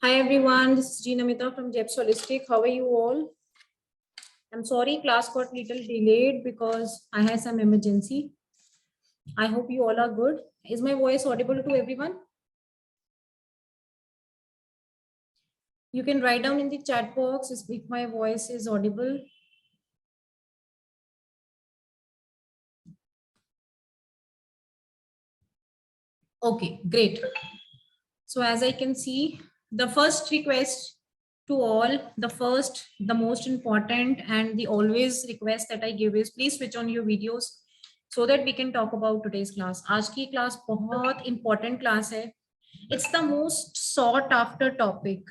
Hi everyone, this is Jean Amita from Jeps Holistic. How are you all? I'm sorry class got little delayed because I had some emergency. I hope you all are good. Is my voice audible to everyone? You can write down in the chat box if my voice is audible. Okay, great. So as I can see, the first request to all, the most important and the always request that I give is please switch on your videos so that we can talk about today's class. आज की class बहुत important class है. It's the most sought after topic.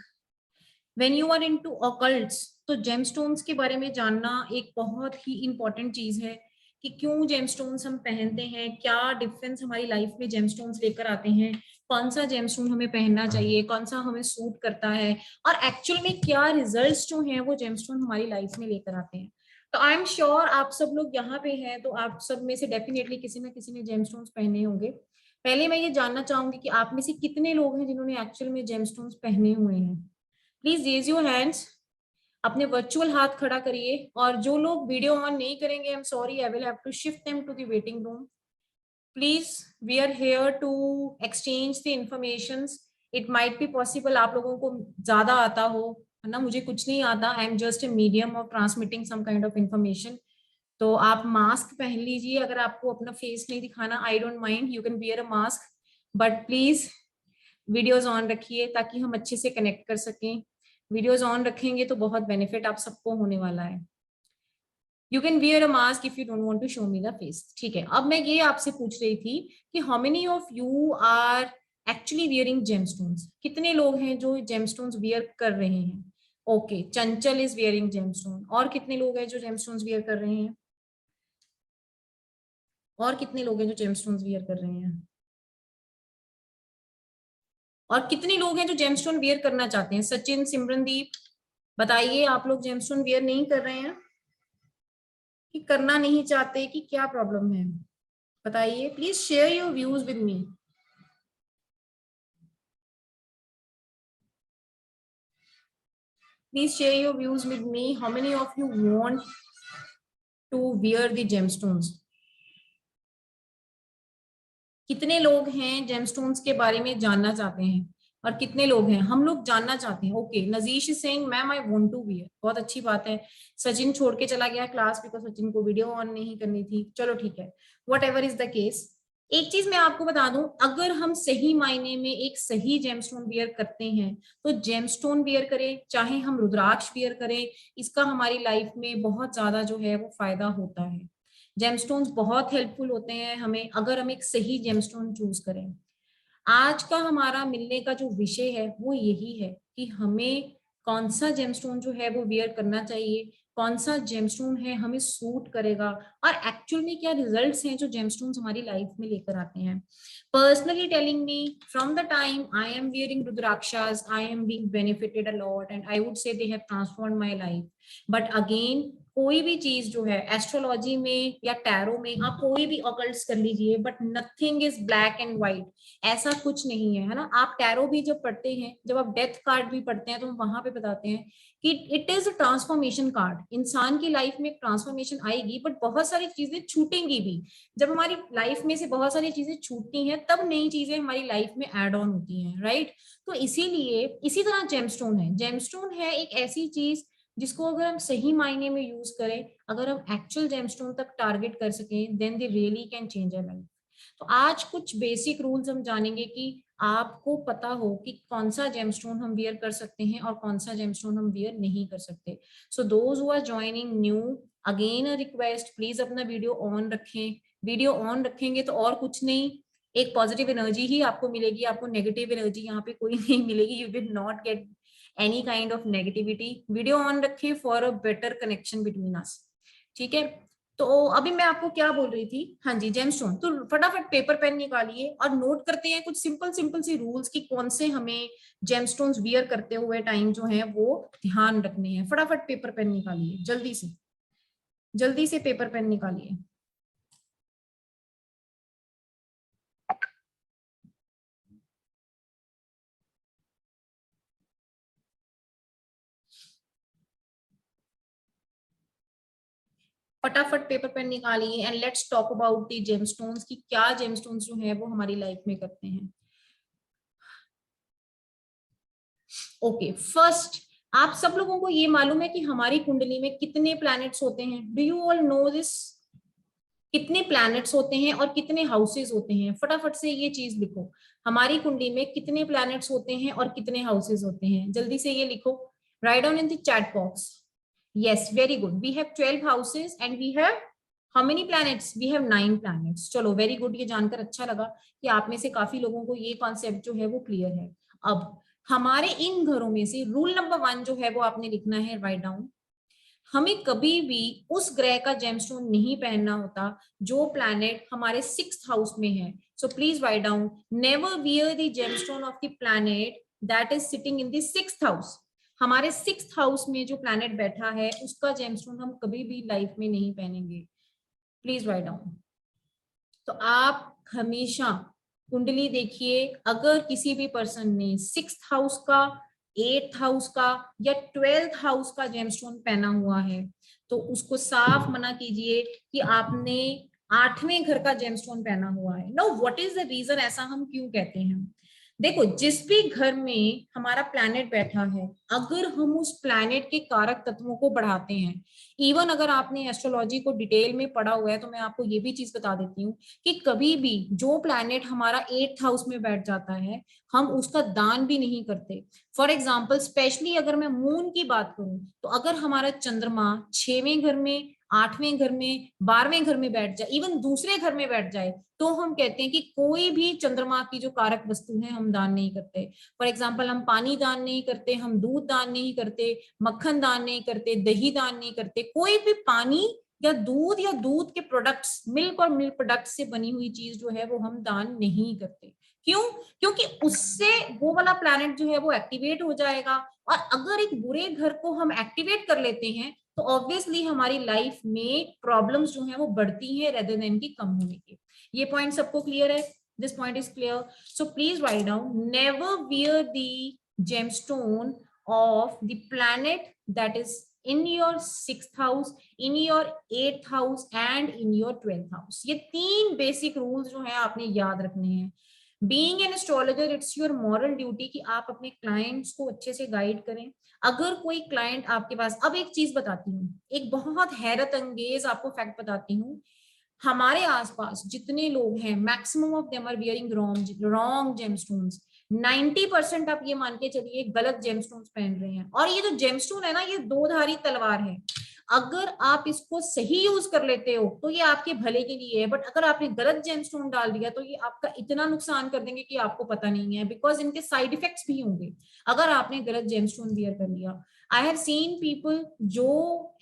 When you are into occults, तो gemstones के बारे में जानना एक बहुत ही इंपॉर्टेंट चीज है कि क्यों जेमस्टोन्स हम पहनते हैं, क्या डिफरेंस हमारी लाइफ में जेमस्टोन्स लेकर आते हैं, कौन सा जेमस्टोन हमें पहनना चाहिए, कौन सा हमें सूट करता है और एक्चुअल में क्या रिजल्ट्स जो हैं वो जेमस्टोन हमारी लाइफ में लेकर आते हैं. तो आई एम श्योर आप सब लोग यहाँ पे हैं तो आप सब में से डेफिनेटली किसी न किसी ने जेमस्टोन्स पहने होंगे. पहले मैं ये जानना चाहूंगी कि आप में से कितने लोग हैं जिन्होंने एक्चुअल में जेमस्टोन्स पहने हुए हैं. Please raise your hands. अपने वर्चुअल हाथ खड़ा करिए और जो लोग वीडियो ऑन नहीं करेंगे, I am sorry, I will have to shift them to the waiting room. Please, we are here to exchange the information. It might be possible आप लोगों को ज्यादा आता हो, है ना, मुझे कुछ नहीं आता. I am just a medium of transmitting some kind of information. तो आप मास्क पहन लीजिए अगर आपको अपना फेस नहीं दिखाना. I don't mind, you can wear a mask, but please videos on रखिए ताकि हम अच्छे से कनेक्ट कर सकें. वीडियोस ऑन रखेंगे तो बहुत बेनिफिट आप सबको होने वाला है. You can wear a mask if you don't want to show me the face. ठीक है, अब मैं ये आपसे पूछ रही थी कि how many of you are actually wearing gemstones. कितने लोग हैं जो जेमस्टोन्स वियर कर रहे हैं? Okay, Chanchal is wearing gemstone. और कितने लोग हैं जो जेमस्टोन्स वियर कर रहे हैं? और कितने लोग हैं जो जेमस्टोन्स वियर कर रहे हैं? और कितने लोग हैं जो जेमस्टोन वियर करना चाहते हैं? सचिन, सिमरनदीप, बताइए. आप लोग जेमस्टोन वियर नहीं कर रहे हैं कि करना नहीं चाहते, कि क्या प्रॉब्लम है? बताइए, please share your views with me. Please share your views with me. How many of you want to wear the gemstones? कितने लोग हैं जेमस्टोन्स के बारे में जानना चाहते हैं और कितने लोग हैं हम लोग जानना चाहते हैं? Okay, Nazish is saying ma'am I want to wear. बहुत अच्छी बात है. सचिन छोड़ के चला गया क्लास बिकॉज सचिन को वीडियो ऑन नहीं करनी थी. चलो ठीक है, what ever is the case. एक चीज मैं आपको बता दूं, अगर हम सही मायने में एक सही जेमस्टोन वियर करते हैं तो जेमस्टोन वियर करें चाहे हम रुद्राक्ष वियर करें, इसका हमारी लाइफ में बहुत ज्यादा जो है वो फायदा होता है. जेमस्टोन्स बहुत हेल्पफुल होते हैं हमें अगर हम एक सही जेमस्टोन चूज करें. आज का हमारा मिलने का जो विषय है वो यही है कि हमें कौन सा जेमस्टोन जो है वो वियर करना चाहिए, कौन सा जेमस्टोन है हमें सूट करेगा और एक्चुअल में क्या रिजल्ट्स हैं जो जेमस्टोन्स हमारी लाइफ में लेकर आते हैं. Personally telling me, from the time I am wearing rudrakshas I am being benefited a lot and I would say they have transformed my life. But again, कोई भी चीज जो है एस्ट्रोलॉजी में या टैरो में, आप कोई भी ऑकल्ट्स कर लीजिए, but nothing is black and white. ऐसा कुछ नहीं है, है ना. आप टैरो भी जब पढ़ते हैं, जब आप डेथ कार्ड भी पढ़ते हैं तो वहां पे बताते हैं कि it is a transformation card. इंसान की लाइफ में एक ट्रांसफॉर्मेशन आएगी बट बहुत सारी चीजें छूटेंगी भी. जब हमारी लाइफ में से बहुत सारी चीजें छूटती हैं तब नई चीजें हमारी लाइफ में एड ऑन होती हैं, राइट. तो इसीलिए इसी तरह जेमस्टोन है. जेमस्टोन है एक ऐसी चीज जिसको अगर हम सही मायने में यूज करें, अगर हम एक्चुअल जेमस्टोन तक टारगेट कर सकें, then they really can change our life. तो आज कुछ बेसिक रूल्स हम जानेंगे कि आपको पता हो कि कौन सा जेमस्टोन हम वियर कर सकते हैं और कौन सा जेमस्टोन हम वियर नहीं कर सकते. So those who are joining new, again a request, please अपना वीडियो ऑन रखें. वीडियो ऑन रखेंगे तो और कुछ नहीं, एक पॉजिटिव एनर्जी ही आपको मिलेगी. आपको नेगेटिव एनर्जी यहाँ पे कोई नहीं मिलेगी. You will not get any kind of negativity. Video on रखें for a better connection between us. ठीक है, तो अभी मैं आपको क्या बोल रही थी. हाँ जी, जेमस्टोन. तो फटाफट पेपर पेन निकालिए और नोट करते हैं कुछ सिंपल सिंपल सी रूल्स कि कौन से हमें जेमस्टोन्स वियर करते हुए टाइम जो है वो ध्यान रखने हैं. फटाफट पेपर पेन निकालिए, जल्दी से पेपर पेन निकालिए. फटाफट पेपर पेन निकालिए and let's talk about the gemstones की क्या जेमस्टोन्स जो है वो हमारी लाइफ में करते हैं। ओके, फर्स्ट, आप सब लोगों को ये मालूम है कि हमारी कुंडली में कितने प्लैनेट्स होते हैं? Do you all know this? कितने प्लैनेट्स होते हैं और कितने हाउसेस होते हैं? फटाफट से ये चीज लिखो, हमारी कुंडली में कितने प्लैनेट्स होते हैं और कितने हाउसेस होते हैं? जल्दी से ये लिखो, write down in the chat box. Yes, very good, we have 12 houses and we have how many planets? We have 9 planets. चलो, वेरी गुड, ये जानकर अच्छा लगा कि आप में से काफी लोगों को ये कॉन्सेप्ट जो है वो क्लियर है। अब हमारे इन घरों में से रूल नंबर 1 जो है वो आपने लिखना है, राइट डाउन, हमें कभी भी उस ग्रह का जेमस्टोन नहीं पहनना होता जो प्लैनेट हमारे 6th हाउस में है। So please write down, never wear the gemstone of the planet that is sitting in the 6th house. हमारे 6th हाउस में जो प्लैनेट बैठा है उसका जेमस्टोन हम कभी भी लाइफ में नहीं पहनेंगे। Please write down. तो आप हमेशा कुंडली देखिए, अगर किसी भी पर्सन ने 6th हाउस का, 8th हाउस का या 12th हाउस का जेमस्टोन पहना हुआ है तो उसको साफ मना कीजिए कि आपने 8वें घर का जेमस्टोन पहना हुआ है। No, what is the reason? ऐसा हम क्यों कहते हैं? देखो, जिस भी घर में हमारा प्लैनेट बैठा है, अगर हम उस प्लैनेट के कारक तत्वों को बढ़ाते हैं, इवन अगर आपने एस्ट्रोलॉजी को डिटेल में पढ़ा हुआ है तो मैं आपको ये भी चीज बता देती हूँ कि कभी भी जो प्लैनेट हमारा 8th हाउस में बैठ जाता है हम उसका दान भी नहीं करते। फॉर एग्जाम्पल, स्पेशली अगर मैं मून की बात करूं तो अगर हमारा चंद्रमा 6वें घर में, 8वें घर में, 12वें घर में बैठ जाए, इवन दूसरे घर में बैठ जाए, तो हम कहते हैं कि कोई भी चंद्रमा की जो कारक वस्तु है हम दान नहीं करते। फॉर एग्जाम्पल, हम पानी दान नहीं करते, हम दूध दान नहीं करते, मक्खन दान नहीं करते, दही दान नहीं करते, कोई भी पानी या दूध के प्रोडक्ट्स, मिल्क और मिल्क प्रोडक्ट्स से बनी हुई चीज जो है वो हम दान नहीं करते। क्यों? क्योंकि उससे वो वाला प्लैनेट जो है वो एक्टिवेट हो जाएगा, और अगर एक बुरे घर को हम एक्टिवेट कर लेते हैं तो ऑब्वियसली हमारी लाइफ में प्रॉब्लम्स जो है वो बढ़ती हैं रेदर देन की कम होने की। ये पॉइंट सबको क्लियर है? This point is clear? So please write down, never wear the gemstone of the planet that is in your 6th house, in your 8th house and in your 12th house। ये 3 basic rules जो है आपने याद रखने हैं। Being an astrologer, it's your moral duty कि आप अपने क्लाइंट्स को अच्छे से गाइड करें। अगर कोई क्लाइंट आपके पास, अब एक चीज बताती हूँ, एक बहुत हैरत अंगेज आपको फैक्ट बताती हूँ, हमारे आसपास जितने लोग हैं maximum of them are wearing wrong gemstones. 90% आप ये मान के चलिए गलत जेमस्टोन्स पहन रहे हैं। और ये जो जेमस्टोन है ना, ये दो-धारी तलवार है। अगर आप इसको सही यूज कर लेते हो तो ये आपके भले के लिए है, बट अगर आपने गलत जेमस्टोन डाल दिया तो ये आपका इतना नुकसान कर देंगे कि आपको पता नहीं है, बिकॉज इनके साइड इफेक्ट्स भी होंगे अगर आपने गलत जेमस्टोन वियर कर लिया। आई हैव सीन पीपल जो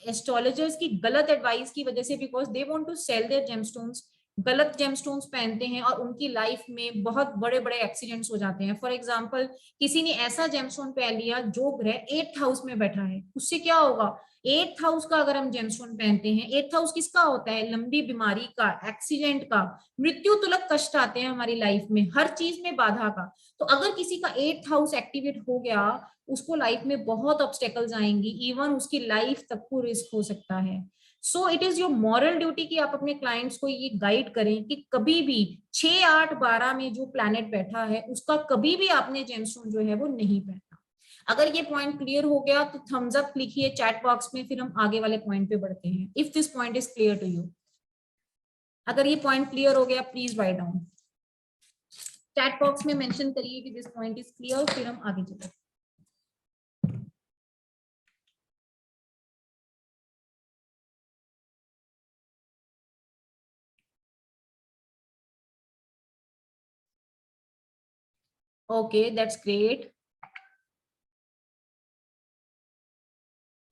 एस्ट्रोलॉजर्स की गलत एडवाइस की वजह से, because they want to sell their gemstones, गलत जेमस्टोन्स पहनते हैं और उनकी लाइफ में बहुत बड़े बड़े एक्सीडेंट्स हो जाते हैं। फॉर एग्जांपल, किसी ने ऐसा जेमस्टोन पहन लिया जो ग्रह 8th हाउस में बैठा है, उससे क्या होगा? 8th हाउस का अगर हम जेमस्टोन पहनते हैं, 8th हाउस किसका होता है? लंबी बीमारी का, एक्सीडेंट का, मृत्यु तुलक कष्ट आते हैं हमारी लाइफ में, हर चीज में बाधा का। तो अगर किसी का 8th हाउस एक्टिवेट हो गया, उसको लाइफ में बहुत ऑब्स्टेकल्स आएंगी, इवन उसकी लाइफ तक को रिस्क हो सकता है। So it is your moral duty कि आप अपने क्लाइंट्स को ये गाइड करें कि कभी भी 6, 8, 12 में जो प्लैनेट बैठा है उसका कभी भी आपने जेमस्टोन जो है वो नहीं पहना। अगर ये पॉइंट क्लियर हो गया तो थम्स अप लिखिए चैट बॉक्स में, फिर हम आगे वाले पॉइंट पे बढ़ते हैं। If this point is clear to you, अगर ये पॉइंट क्लियर हो गया please write down, chat box में मेंशन करिए कि दिस पॉइंट इज क्लियर, फिर हम आगे चलते हैं। Okay, that's great.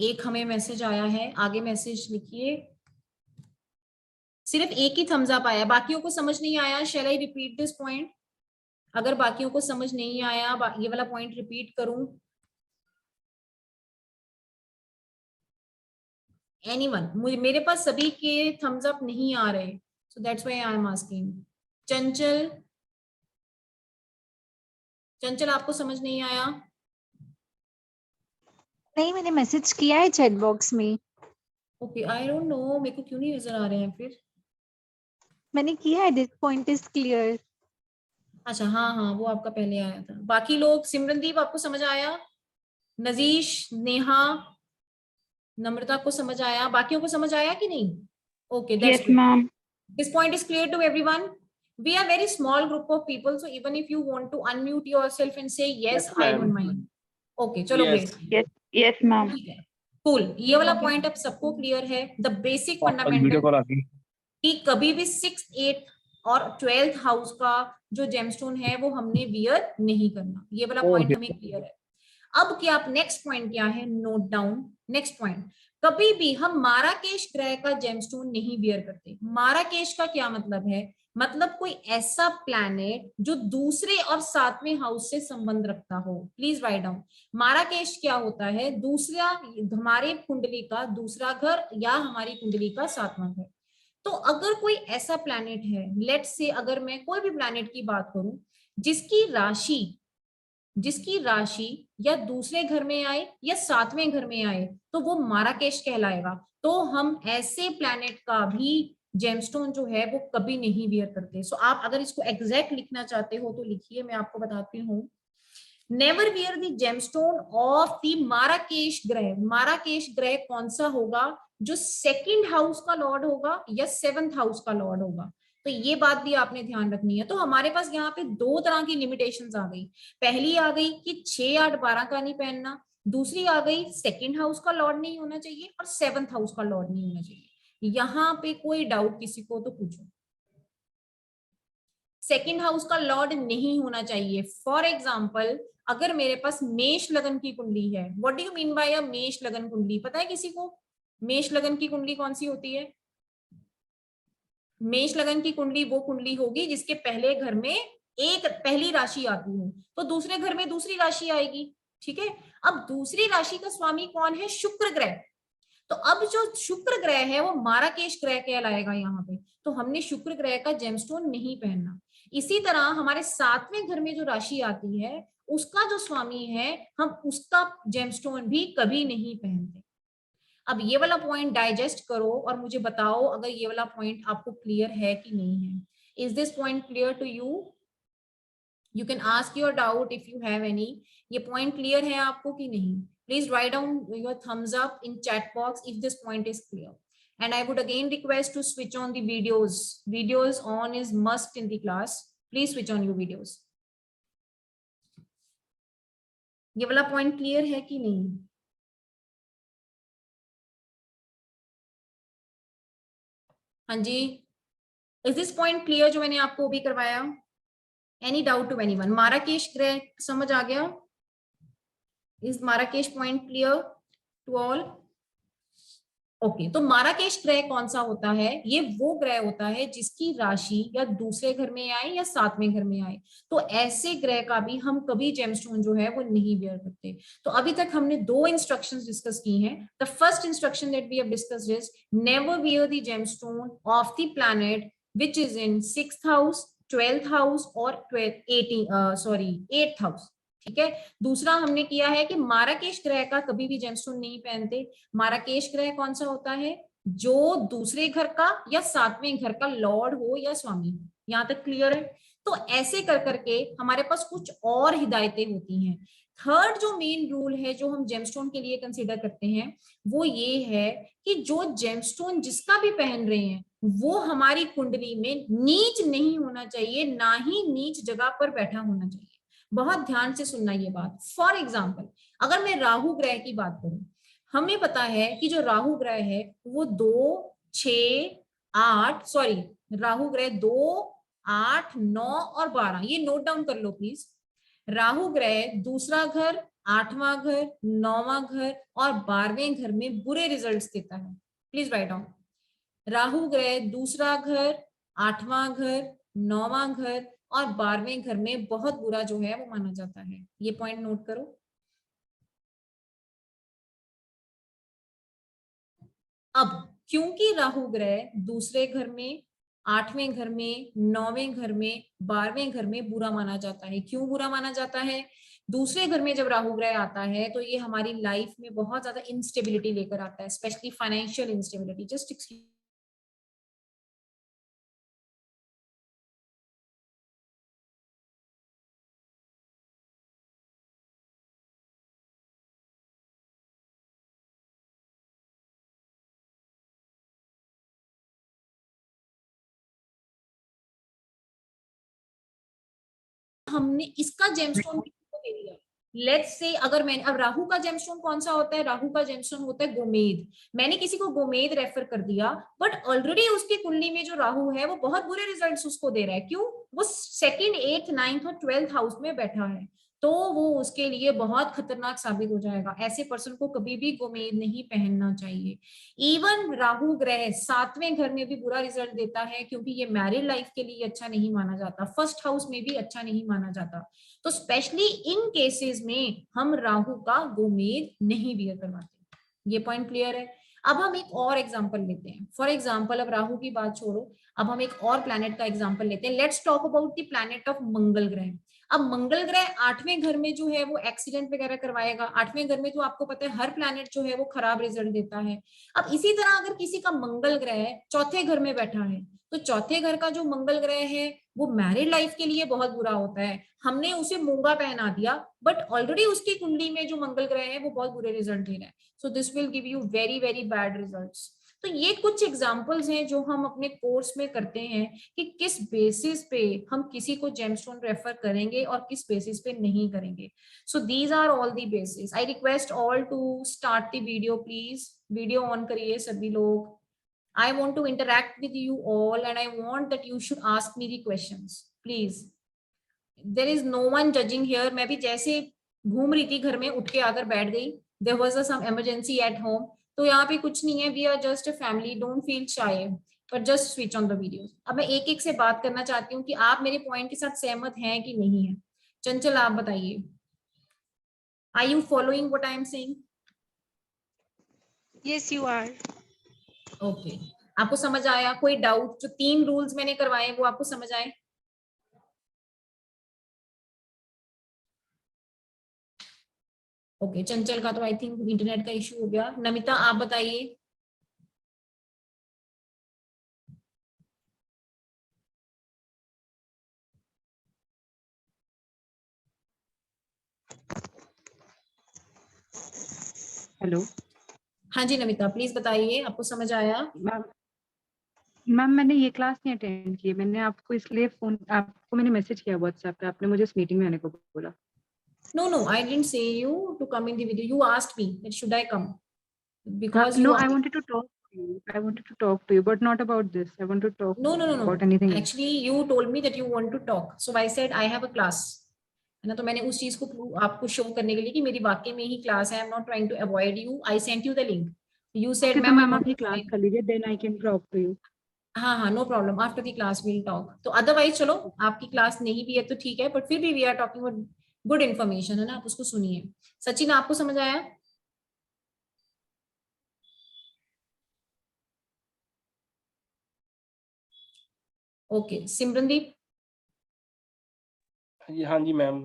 एक हमें मैसेज आया है, आगे मैसेज लिखिए। सिर्फ एक ही थम्स अप आया, बाकियों को समझ नहीं आया। शैल आई रिपीट दिस पॉइंट? अगर बाकियों को समझ नहीं आया, ये वाला पॉइंट रिपीट करूं? एनीवन? मुझे, मेरे पास सभी के थम्स अप नहीं आ रहे, so that's why I am asking. चंचल, चंचल आपको समझ नहीं आया? नहीं, मैंने मैसेज किया है चैट बॉक्स में। ओके, आई डोंट नो, मेरे को क्यों नहीं नजर आ रहे हैं फिर। मैंने किया है, दिस पॉइंट इज क्लियर। अच्छा, हाँ हाँ, वो आपका पहले आया था। बाकी लोग, सिमरनदीप आपको समझ आया, नजीश, नेहा, नम्रता को समझ आया, बाकियों को समझ आया कि नहीं? Okay, that's Yes, good. ma'am. This point is clear to everyone. We are very small group of people, so even if you want to unmute yourself and say yes, Yes, I ma'am. don't mind. Okay, चलो Yes. great. Yes, yes, ma'am. ठीक है, cool. ये वाला point अब सबको clear है। The basic video fundamental call आ गई। कि कभी भी 6th, 8th और 12th हाउस का जो जेमस्टोन है वो हमने वियर नहीं करना। ये वाला पॉइंट हमें क्लियर है। अब क्या, आप नेक्स्ट पॉइंट क्या है, नोट डाउन। नेक्स्ट पॉइंट, कभी भी हम माराकेश ग्रह का जेमस्टोन नहीं वियर करते। माराकेश का क्या मतलब है? मतलब कोई ऐसा प्लैनेट जो दूसरे और 7वें हाउस से संबंध रखता हो। Please write down. माराकेश क्या होता है? दूसरा, हमारे कुंडली का दूसरा घर या हमारी कुंडली का 7वां घर। तो अगर कोई ऐसा प्लैनेट है, लेट्स से अगर मैं कोई भी प्लैनेट की बात करूं जिसकी राशि या दूसरे घर में आए या 7वें घर में आए, तो वो माराकेश कहलाएगा। तो हम ऐसे प्लैनेट का भी जेमस्टोन जो है वो कभी नहीं वियर करते। सो आप अगर इसको एग्जैक्ट लिखना चाहते हो तो लिखिए, मैं आपको बताती हूँ। Never wear the gemstone of the Marrakesh ग्रह। माराकेश ग्रह कौन सा होगा? जो 2nd हाउस का लॉर्ड होगा या 7th हाउस का लॉर्ड होगा। तो ये बात भी आपने ध्यान रखनी है। तो हमारे पास यहाँ पे 2 तरह की लिमिटेशंस आ गई। पहली आ गई कि 6, 8, 12 का नहीं पहनना। दूसरी आ गई 2nd हाउस का लॉर्ड नहीं होना चाहिए और 7th हाउस का लॉर्ड नहीं होना चाहिए। यहाँ पे कोई डाउट किसी को तो पूछो। 2nd हाउस का लॉर्ड नहीं होना चाहिए। फॉर एग्जाम्पल, अगर मेरे पास मेष लगन की कुंडली है, what do you mean by a Mesh lagan कुंडली? पता है किसी को मेष लगन की कुंडली कौन सी होती है? मेष लगन की कुंडली वो कुंडली होगी जिसके पहले घर में एक पहली राशि आती हो, तो दूसरे घर में दूसरी राशि आएगी। ठीक है, अब दूसरी राशि का स्वामी कौन है? शुक्र ग्रह। तो अब जो शुक्र ग्रह है वो माराकेश ग्रह कहलाएगा यहाँ पे। तो हमने शुक्र ग्रह का जेमस्टोन नहीं पहनना। इसी तरह हमारे 7वें घर में जो राशि आती है उसका जो स्वामी है, हम उसका जेमस्टोन भी कभी नहीं पहनते। अब ये वाला पॉइंट डाइजेस्ट करो और मुझे बताओ अगर ये वाला पॉइंट आपको क्लियर है कि नहीं है। Is this point clear to you? You can ask your doubt if you have any. ये पॉइंट क्लियर है आपको कि नहीं? Please write down your thumbs up in chat box if this point is clear. And I would again request to switch on the videos. Videos on is must in the class. Please switch on your videos. ये वाला point clear है कि नहीं? हाँ जी, is this point clear जो मैंने आपको अभी करवाया? Any doubt to anyone? माराकेश ग्रह समझ आ गया? इज माराकेश point clear to all? Okay, तो माराकेश ग्रह कौन सा होता है? ये वो ग्रह होता है जिसकी राशि या दूसरे घर में आए या 7वें घर में आए। तो ऐसे ग्रह का भी हम कभी जेमस्टोन जो है वो नहीं वियर करते। तो अभी तक हमने 2 इंस्ट्रक्शंस डिस्कस की हैं। The first instruction that we have discussed is never wear the gemstone of the planet which is in 6th house, 12th house और 8th हाउस। ठीक है, दूसरा हमने किया है कि माराकेश ग्रह का कभी भी जेमस्टोन नहीं पहनते। माराकेश ग्रह कौन सा होता है? जो दूसरे घर का या 7वें घर का लॉर्ड हो या स्वामी हो। यहां तक क्लियर है? तो ऐसे कर करके हमारे पास कुछ और हिदायतें होती हैं। थर्ड जो मेन रूल है जो हम जेमस्टोन के लिए कंसीडर करते हैं वो ये है कि जो जेमस्टोन जिसका भी पहन रहे हैं वो हमारी कुंडली में नीच नहीं होना चाहिए, ना ही नीच जगह पर बैठा होना चाहिए। बहुत ध्यान से सुनना ये बात। फॉर एग्जाम्पल, अगर मैं राहु ग्रह की बात करूं, हमें पता है कि जो राहु ग्रह है वो 2, 6, 8, सॉरी, राहु ग्रह 2, 8, 9 और 12, ये नोट डाउन कर लो प्लीज। राहु ग्रह दूसरा घर, 8वां घर, 9वां घर और 12वें घर में बुरे रिजल्ट्स देता है। Please write down. राहु ग्रह दूसरा घर, 8वां घर, 9वां घर और 12वें घर में बहुत बुरा जो है वो माना जाता है। ये पॉइंट नोट करो। अब क्योंकि राहु ग्रह दूसरे घर में, 8वें घर में, 9वें घर में, 12वें घर में बुरा माना जाता है। क्यों बुरा माना जाता है? दूसरे घर में जब राहु ग्रह आता है तो ये हमारी लाइफ में बहुत ज्यादा इंस्टेबिलिटी लेकर आता है, स्पेशली फाइनेंशियल इंस्टेबिलिटी। जस्ट हमने इसका जेमस्टोन किसको दे दिया। लेट्स से अगर मैंने, अब राहु का जेमस्टोन कौन सा होता है, राहु का जेमस्टोन होता है गोमेद। मैंने किसी को गोमेद रेफर कर दिया, बट ऑलरेडी उसकी कुंडली में जो राहु है वो बहुत बुरे रिजल्ट्स उसको दे रहा है। क्यों? वो सेकंड, 8th, 9th और 12th हाउस में बैठा है, तो वो उसके लिए बहुत खतरनाक साबित हो जाएगा। ऐसे पर्सन को कभी भी गोमेद नहीं पहनना चाहिए। इवन राहु ग्रह 7वें घर में भी बुरा रिजल्ट देता है, क्योंकि ये मैरिड लाइफ के लिए अच्छा नहीं माना जाता, फर्स्ट हाउस में भी अच्छा नहीं माना जाता। तो स्पेशली इन केसेस में हम राहु का गोमेद नहीं वियर करवाते। ये पॉइंट क्लियर है। अब हम एक और एग्जांपल लेते हैं। फॉर एग्जांपल, अब राहु की बात छोड़ो, अब हम एक और प्लैनेट का एग्जांपल लेते हैं। Let's talk about the planet of Mangal grah. अब मंगल ग्रह 8वें घर में जो है वो एक्सीडेंट वगैरह करवाएगा। 8वें घर में तो आपको पता है हर प्लैनेट जो है वो खराब रिजल्ट देता है। अब इसी तरह अगर किसी का मंगल ग्रह 4थे घर में बैठा है, तो 4थे घर का जो मंगल ग्रह है वो मैरिड लाइफ के लिए बहुत बुरा होता है। हमने उसे मूंगा पहना दिया, बट ऑलरेडी उसकी कुंडली में जो मंगल ग्रह है वो बहुत बुरे रिजल्ट दे रहा है। So this will give you very very bad results. तो ये कुछ एग्जाम्पल्स हैं जो हम अपने कोर्स में करते हैं कि किस बेसिस पे हम किसी को जेमस्टोन रेफर करेंगे और किस बेसिस पे नहीं करेंगे। So these are all the basis. I request all to start the video please. Video on करिए सभी लोग। I want to interact with you all and I want that you should ask me the questions, please. There is no one judging here. मैं भी जैसे घूम रही थी घर में, उठ के आकर बैठ गई। There was some emergency at home. तो यहाँ पे कुछ नहीं है। We are just a family. Don't feel shy. But just switch on the videos. अब मैं एक एक से बात करना चाहती हूँ कि आप मेरे पॉइंट के साथ सहमत हैं कि नहीं है। चंचल आप बताइए, Are you following what I am saying? Yes, you are. Okay, आपको समझ आया? कोई डाउट? जो 3 रूल्स मैंने करवाए वो आपको समझ आए? ओके, चंचल का तो आई थिंक इंटरनेट का इश्यू हो गया। नमिता आप बताइए। हेलो हाँ जी नमिता, प्लीज बताइए, आपको समझ आया? मैम। मैम मैंने ये क्लास नहीं अटेंड की, मैंने आपको इसलिए आपको मैंने मैसेज किया व्हाट्सएप पे, आपने मुझे इस मीटिंग में आने को बोला। No, I didn't say you to come in the video. You asked me that should I come because No, you I asked. wanted to talk to you. I wanted to talk to you, but not about this. I want to talk No. about anything else. Actually, you told me that you want to talk, so I said I have a class. है ना, तो मैंने उस चीज को आपको show करने के लिए कि मेरी वाकई में ही क्लास है। I am not trying to avoid you. I sent you the link. You said Okay, तो मैम आई मैम वांट आप ये टू क्लास ज्वाइन। कर लीजिए, then I can talk to you. हाँ, no problem. After the class will talk. तो otherwise चलो, आपकी class नहीं भी है तो ठीक है, बट फिर भी we are talking about good information, है ना, आप उसको सुनिए। सचिन आपको समझ आया? ओके, सिमरनदीप हाँ जी मैम।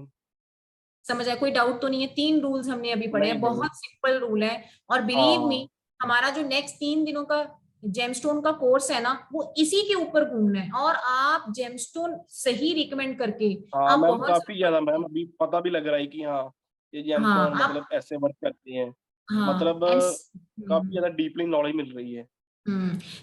समझ आया? कोई डाउट तो नहीं है? 3 रूल्स हमने अभी पढ़े हैं, नहीं। बहुत सिंपल रूल है। और बिलीव मी, हाँ हमारा जो नेक्स्ट 3 दिनों का जेमस्टोन का कोर्स है ना, वो इसी के ऊपर घूमना है। और आप जेमस्टोन सही रिकमेंड करके हाँ आप मैम, बहुत काफी ज्यादा मैम, अभी पता भी लग रहा है कि हाँ ये हाँ जेमस्टोन आप मतलब ऐसे वर्क करते हैं। हाँ मतलब काफी ज्यादा डीपली नॉलेज मिल रही है।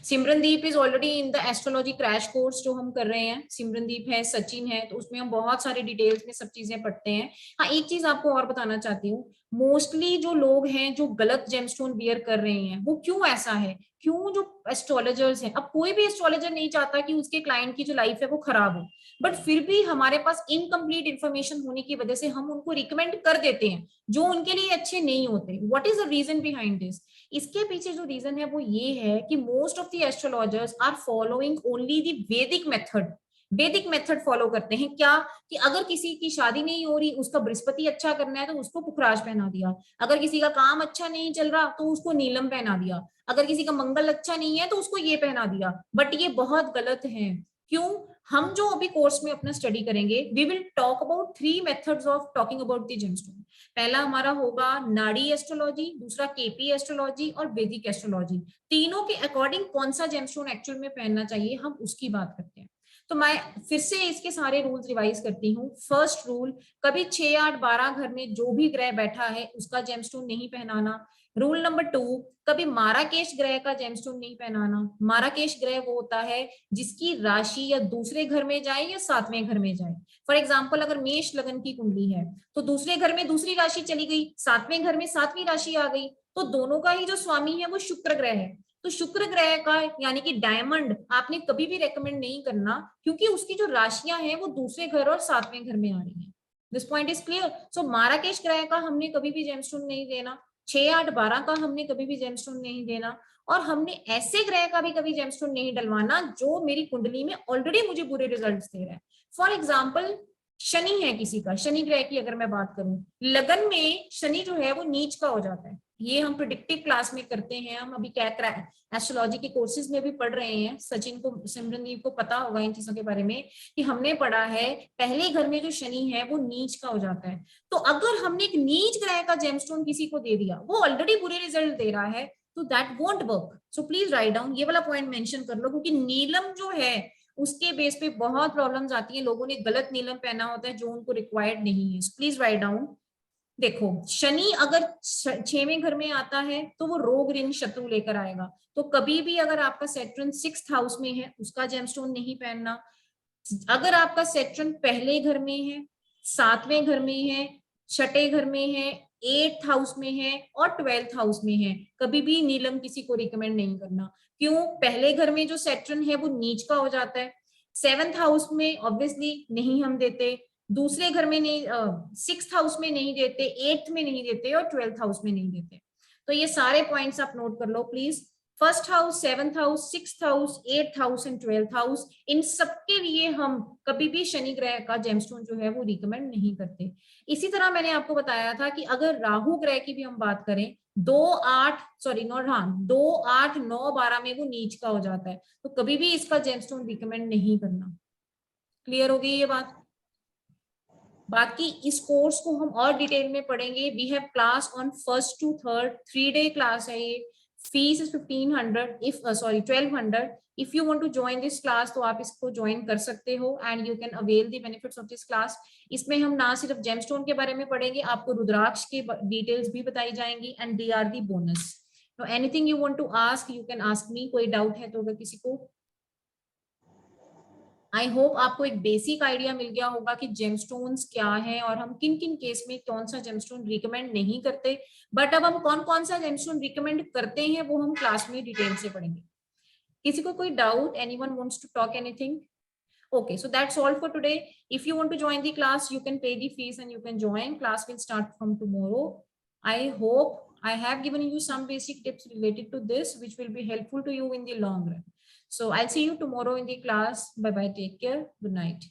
Simrandeep is already in the astrology crash course जो हम कर रहे हैं। सिमरनदीप है, सचिन है, तो उसमें हम बहुत सारे डिटेल्स में सब चीजें पढ़ते हैं। हाँ, एक चीज आपको और बताना चाहती हूँ। मोस्टली जो लोग हैं जो गलत जेमस्टोन वियर कर रहे हैं, वो क्यों ऐसा है? क्यों? जो एस्ट्रोलॉजर्स हैं, अब कोई भी एस्ट्रोलॉजर नहीं चाहता कि उसके क्लाइंट की जो लाइफ है वो खराब हो, बट फिर भी हमारे पास इनकम्प्लीट इन्फॉर्मेशन होने की वजह से हम उनको रिकमेंड कर देते हैं जो उनके लिए अच्छे नहीं होते। What is the reason behind this? इसके पीछे जो रीजन है वो ये है कि most of the astrologers are following only the Vedic method. वैदिक मेथड फॉलो करते हैं। क्या? कि अगर किसी की शादी नहीं हो रही, उसका बृहस्पति अच्छा करना है तो उसको पुखराज पहना दिया। अगर किसी का काम अच्छा नहीं चल रहा तो उसको नीलम पहना दिया। अगर किसी का मंगल अच्छा नहीं है तो उसको ये पहना दिया। बट ये बहुत गलत है। क्यों? हम जो अभी कोर्स में अपना स्टडी करेंगे, we will talk about 3 methods of talking about the gemstone. पहला हमारा होगा नाड़ी एस्ट्रोलॉजी, दूसरा केपी एस्ट्रोलॉजी और वैदिक एस्ट्रोलॉजी। तीनों के अकॉर्डिंग कौन सा जेमस्टोन एक्चुअल में पहनना चाहिए, हम उसकी बात करते हैं। तो मैं फिर से इसके सारे रूल्स रिवाइज करती हूँ। फर्स्ट रूल, कभी 6, 8, 12 घर में जो भी ग्रह बैठा है उसका जेमस्टोन नहीं पहनाना। रूल नंबर 2, कभी माराकेश ग्रह का जेमस्टोन नहीं पहनाना। माराकेश ग्रह वो होता है जिसकी राशि या दूसरे घर में जाए या 7वें घर में जाए। फॉर एग्जाम्पल, अगर मेष लगन की कुंडली है तो दूसरे घर में दूसरी राशि चली गई, 7वें घर में 7वीं राशि आ गई, तो दोनों का ही जो स्वामी है वो शुक्र ग्रह है। तो शुक्र ग्रह का यानी कि डायमंड आपने कभी भी रेकमेंड नहीं करना, क्योंकि उसकी जो राशियां हैं वो दूसरे घर और 7वें घर में आ रही है। This point is clear. So Marrakesh ग्रह का हमने कभी भी जेमस्टोन नहीं देना, 6, 8, 12 का हमने कभी भी जेमस्टोन नहीं देना, और हमने ऐसे ग्रह का भी कभी जेमस्टोन नहीं डलवाना जो मेरी कुंडली में ऑलरेडी मुझे बुरे रिजल्ट्स दे रहा है। फॉर एग्जाम्पल, शनि है किसी का, शनि ग्रह की अगर मैं बात करूं, लगन में शनि जो है वो नीच का हो जाता है। ये हम प्रिडिक्टिव क्लास में करते हैं, हम अभी क्या एस्ट्रोलॉजी के कोर्सेज में भी पढ़ रहे हैं। सचिन को, सिमरनदीप को पता होगा इन चीजों के बारे में कि हमने पढ़ा है पहले घर में जो शनि है वो नीच का हो जाता है। तो अगर हमने एक नीच ग्रह का जेमस्टोन किसी को दे दिया, वो ऑलरेडी बुरे रिजल्ट दे रहा है, तो that won't work. So please write down, ये वाला पॉइंट मेंशन कर लो, क्योंकि नीलम जो है उसके बेस पे बहुत प्रॉब्लम्स आती है। लोगों ने गलत नीलम पहना होता है जो उनको रिक्वायर्ड नहीं है। Please write down. देखो, शनि अगर 6वें घर में आता है तो वो रोग ऋण शत्रु लेकर आएगा। तो कभी भी अगर आपका सैटर्न 6th हाउस में है उसका जेमस्टोन नहीं पहनना। अगर आपका सैटर्न पहले घर में है, 7वें घर में है, 6ठे घर में है, 8th हाउस में है और 12th हाउस में है, कभी भी नीलम किसी को रिकमेंड नहीं करना। क्यों? पहले घर में जो सैटर्न है वो नीच का हो जाता है, 7th हाउस में ऑब्वियसली नहीं हम देते, दूसरे घर में नहीं, 6th हाउस में नहीं देते, 8th में नहीं देते और 12th हाउस में नहीं देते। तो ये सारे पॉइंट्स आप नोट कर लो please. 1st house, 7th house, 6th house, 8th house and 12th house, इन सबके लिए हम कभी भी शनि ग्रह का जेमस्टोन जो है वो रिकमेंड नहीं करते। इसी तरह मैंने आपको बताया था कि अगर राहु ग्रह की भी हम बात करें, 2, 8, 9, 12 में वो नीच का हो जाता है, तो कभी भी इसका जेमस्टोन रिकमेंड नहीं करना। क्लियर हो गई ये बात? बाकी इस कोर्स को हम और डिटेल में पढ़ेंगे। We have class on 1st to 3rd, 3-day class है ये। Fees is 1500, if 1200। If you want to join this class तो आप इसको ज्वाइन कर सकते हो and you can avail the benefits of this class. इसमें हम ना सिर्फ जेमस्टोन के बारे में पढ़ेंगे, आपको रुद्राक्ष के डिटेल्स भी बताई जाएंगी and they are the bonus. तो anything you want to ask you can ask me. कोई डाउट है तो अगर किसी को। आई होप आपको एक बेसिक आइडिया मिल गया होगा कि जेमस्टोन्स क्या है और हम किन किन केस में कौन सा जेमस्टोन रिकमेंड नहीं करते। बट अब हम कौन कौन सा जेमस्टोन रिकमेंड करते हैं वो हम क्लास में डिटेल से पढ़ेंगे। किसी को कोई doubt? Anyone wants to talk anything? Okay, so that's all for today. If you want to join the class, you can pay the fees and you can join. Class will start from tomorrow. I hope I have given you some basic tips related to this, which will be helpful to you in the long run. So I'll see you tomorrow in the class. Bye bye. Take care. Good night.